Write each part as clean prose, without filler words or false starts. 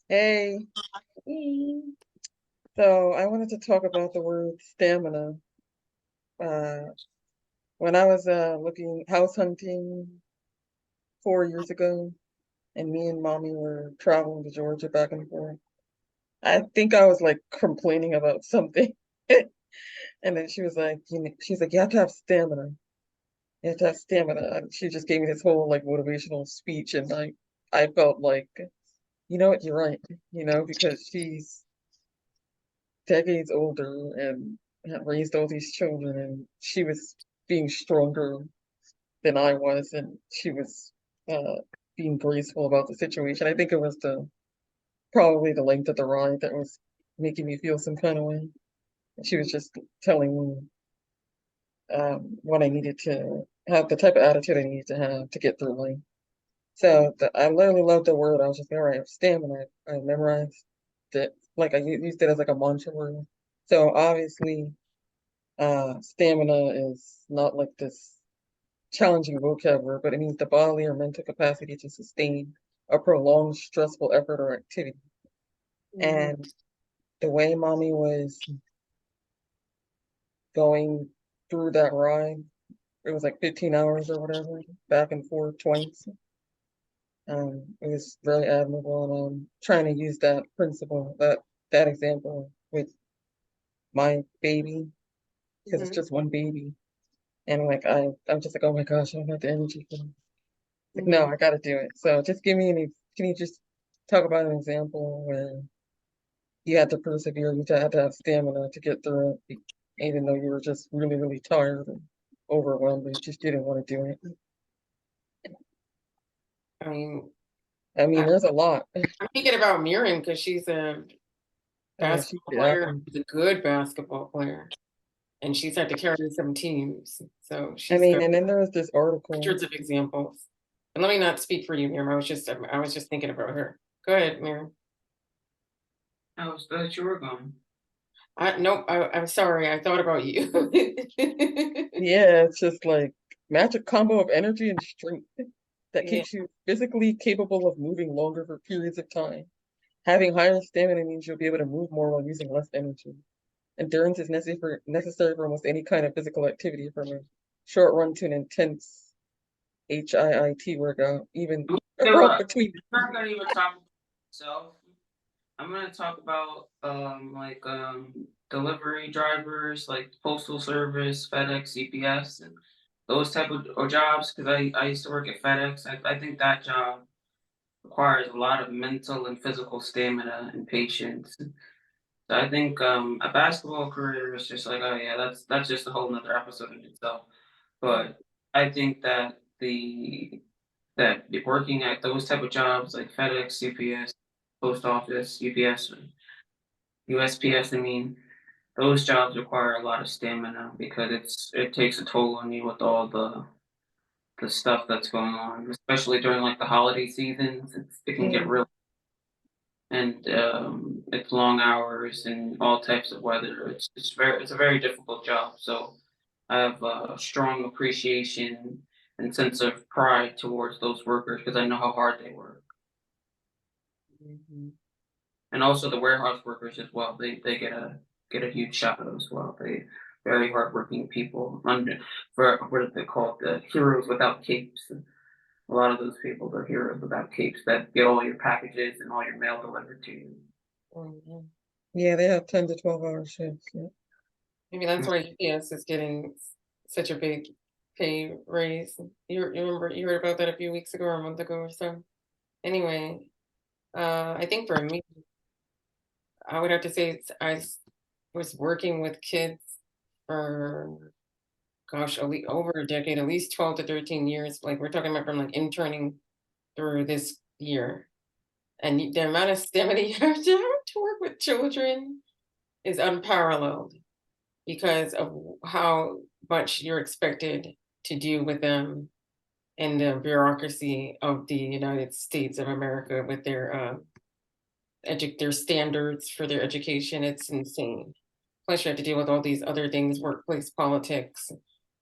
Hey, Mm. so I wanted to talk about the word stamina. Uh, when I was looking house hunting 4 years ago, and me and mommy were traveling to Georgia back and forth, I think I was like complaining about something, and then she was like, she's like, you have to have stamina. You have to have stamina. And she just gave me this whole like motivational speech, and I felt like, you know what, you're right, because she's decades older and had raised all these children, and she was being stronger than I was, and she was uh, being graceful about the situation. I think it was probably the length of the ride that was making me feel some kind of way. She was just telling me what I needed to have, the type of attitude I needed to have to get through life. So I literally loved the word. I was just, all right, I have stamina. I memorized it. Like I used it as like a mantra word. So obviously, stamina is not like this challenging vocab word, but it means the bodily or mental capacity to sustain a prolonged stressful effort or activity. Mhm. And the way mommy was going through that ride, it was like 15 hours or whatever, back and forth twice. It was really admirable, and I'm trying to use that principle, that example with my baby, because it's Mhm. just one baby. And like I'm just like, oh my gosh, I don't have the energy for this. Like, no, Mhm. I gotta do it. So just give me can you just talk about an example where you had to persevere, you had to have stamina to get through it, even though you were just really, really tired and overwhelmed, but you just didn't want to do it. I mean, I mean, I, there's a lot. I'm thinking about Mirren because she's a Oh yeah, she's basketball the player. athlete. She's a good basketball player, and she's had to carry some teams. So I she's mean, got and then there was this article. hundreds of examples. And let me not speak for you, Miriam. I was just thinking about her. Go ahead, Miriam. I was glad you were gone. Nope. I'm sorry. I thought about you. Yeah, it's just like magic combo of energy and strength that Yeah. keeps you physically capable of moving longer for periods of time. Having higher stamina means you'll be able to move more while using less energy. Endurance is necessary for almost any kind of physical activity, from a short run to an intense HIIT workout, even a Okay, run look, between. I'm not gonna even talk about myself. I'm gonna talk about delivery drivers, like postal service, FedEx, CPS, and those type of or jobs. Because I used to work at FedEx. I think that job requires a lot of mental and physical stamina and patience. So I think a basketball career is just like, oh yeah, that's just a whole nother episode in itself. But I think that working at those type of jobs like FedEx, CPS, post office, UPS, USPS, I mean, those jobs require a lot of stamina because it takes a toll on you with all the stuff that's going on, especially during like the holiday seasons. It can get Mm, real, and it's long hours and all types of weather. It's a very difficult job. So I have a strong appreciation and sense of pride towards those workers because I know how hard they work. mhm, And also the warehouse workers as well. They get a huge shout out as well. They very hardworking people under for what is it called, the heroes without capes. A lot of those people are heroes without capes that get all your packages and all your mail delivered to you. mhm. Yeah, they have 10 to 12-hour shifts. Yeah. Maybe that's why UPS is getting such a big pay raise. You remember you heard about that a few weeks ago or a month ago or so. Anyway, I think for me, I would have to say was working with kids for gosh, over a decade, at least 12 to 13 years. Like we're talking about from like interning through this year. And the amount of stamina you have to work with children is unparalleled because of how much you're expected to do with them in the bureaucracy of the United States of America with their standards for their education. It's insane. Plus, you have to deal with all these other things, workplace politics,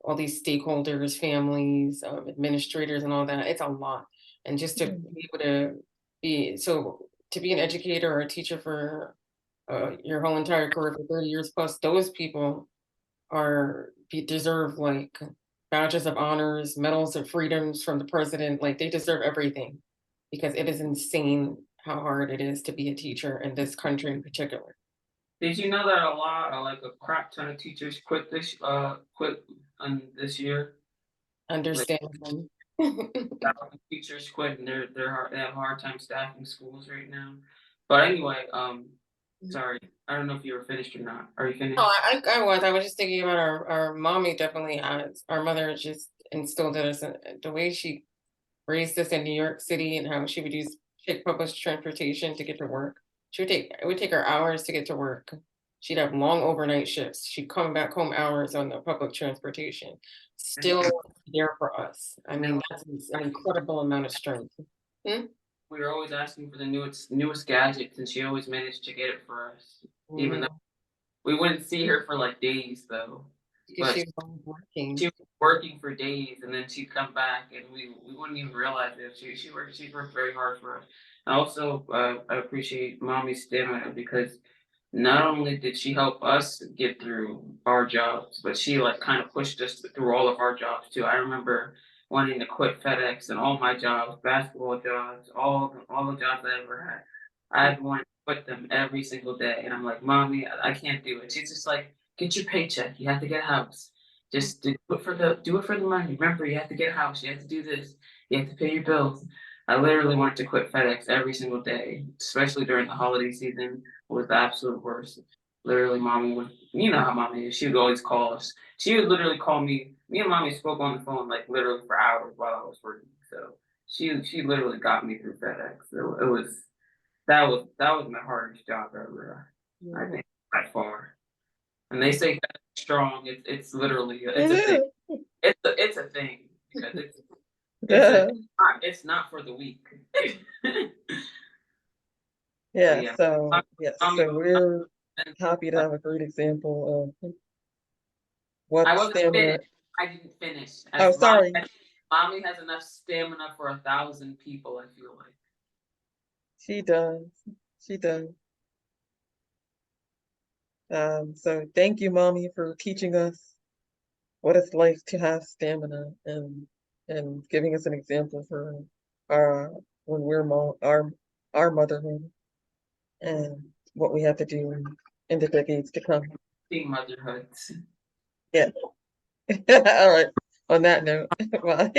all these stakeholders, families, administrators, and all that. It's a lot. And just to Mm, be able to be so to be an educator or a teacher for your whole entire career for 30 years plus, those people deserve like badges of honors, medals of freedoms from the president. Like they deserve everything because it is insane how hard it is to be a teacher in this country in particular. Did you know that a lot, like a crap ton of teachers quit this year? Like Understandable. teachers quit and they have a hard time staffing schools right now. But anyway, sorry, I don't know if you were finished or not. Are you No, finished? I was just thinking about our mommy definitely has. Our mother just instilled in us the way she raised us in New York City and how she would take public transportation to get to work. It would take her hours to get to work. She'd have long overnight shifts. She'd come back home hours on the public transportation. And Still there for us. I mean, now that's an incredible amount of strength. Hmm? we were always asking for the newest gadgets, and she always managed to get it for us. Even though Mhm. we wouldn't see her for like days, though. Because But she was always she working. was working for days, and then she'd come back, and we wouldn't even realize it. She worked very hard for us. And also, I appreciate mommy's stamina because not only did she help us get through our jobs, but she like kind of pushed us through all of our jobs too. I remember wanting to quit FedEx and all my jobs, basketball jobs, all the jobs I ever had. I'd want to quit them every single day, and I'm like, mommy, I can't do it. She's just like, get your paycheck. You have to get a house. Just do it for the money. Remember, you have to get a house. You have to do this. You have to pay your bills. I literally wanted to quit FedEx every single day, especially during the holiday season. Was the absolute worst. Literally, mommy would, you know how mommy is. She would always call us. She would literally call me. Me and mommy spoke on the phone like literally for hours while I was working. So she literally got me through FedEx. So it was that was my hardest job ever. I Mhm. think by far. And they say FedEx strong. It's literally it's a thing. Yeah. It's a thing because Yeah. it's not for the weak. But Yeah. yeah, So yes. mommy, So we're happy to have a great example of I what wasn't stamina. finished. I didn't finish. Oh, As sorry. mommy has enough stamina for 1,000 people. I feel like. She does. She does. So thank you, mommy, for teaching us what it's like to have stamina and giving us an example for our when we're our motherhood and what we have to do in the decades to come. Team motherhood. Yeah. All right. On that note, bye.